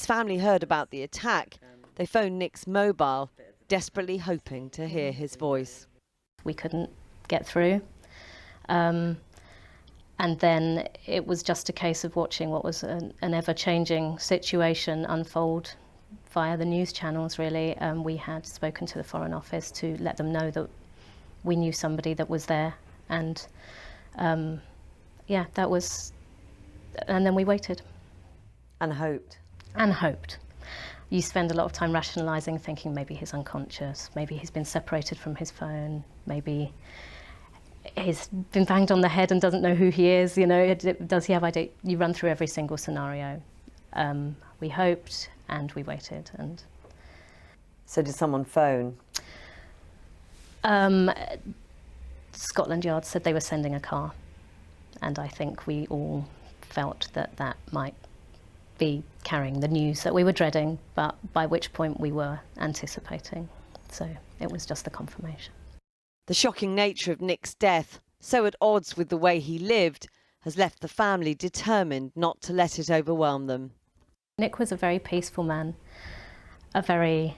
his family heard about the attack, they phoned Nick's mobile, desperately hoping to hear his voice. We couldn't get through. And then it was just a case of watching what was an ever-changing situation unfold via the news channels, really. We had spoken to the Foreign Office to let them know that we knew somebody that was there. And yeah, that was... And then we waited. And hoped. And hoped. You spend a lot of time rationalising, thinking maybe he's unconscious, maybe he's been separated from his phone, maybe he's been banged on the head and doesn't know who he is, you know, does he have ID? You run through every single scenario. We hoped and we waited. And so did someone phone? Scotland Yard said they were sending a car, and I think we all felt that that might be carrying the news that we were dreading, but by which point we were anticipating. So it was just the confirmation. The shocking nature of Nick's death, so at odds with the way he lived, has left the family determined not to let it overwhelm them. Nick was a very peaceful man, a very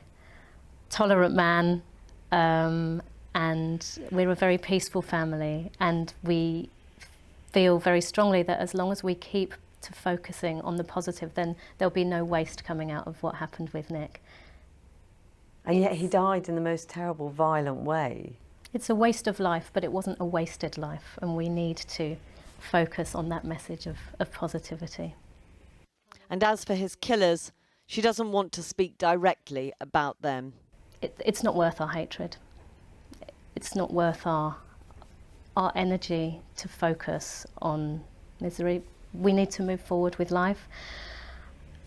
tolerant man, and we're a very peaceful family, and we feel very strongly that as long as we keep to focusing on the positive, then there'll be no waste coming out of what happened with Nick. And yet he died in the most terrible, violent way. It's a waste of life, but it wasn't a wasted life, and we need to focus on that message of positivity. And as for his killers, she doesn't want to speak directly about them. It's not worth our hatred. It's not worth our energy to focus on misery. We need to move forward with life,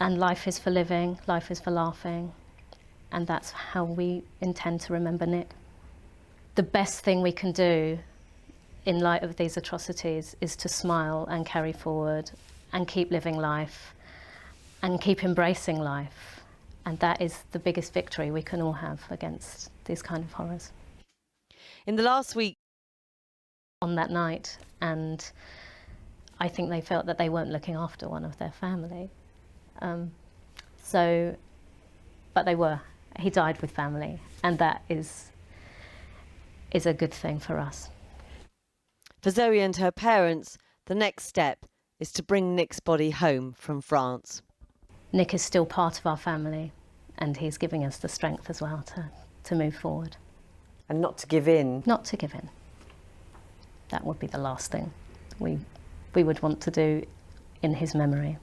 and life is for living, life is for laughing, and that's how we intend to remember Nick. The best thing we can do in light of these atrocities is to smile and carry forward and keep living life and keep embracing life, and that is the biggest victory we can all have against these kind of horrors. In the last week on that night, and I think they felt that they weren't looking after one of their family. But they were. He died with family, and that is a good thing for us. For Zoe and her parents, the next step is to bring Nick's body home from France. Nick is still part of our family, and he's giving us the strength as well to move forward. And not to give in. Not to give in. That would be the last thing we would want to do in his memory.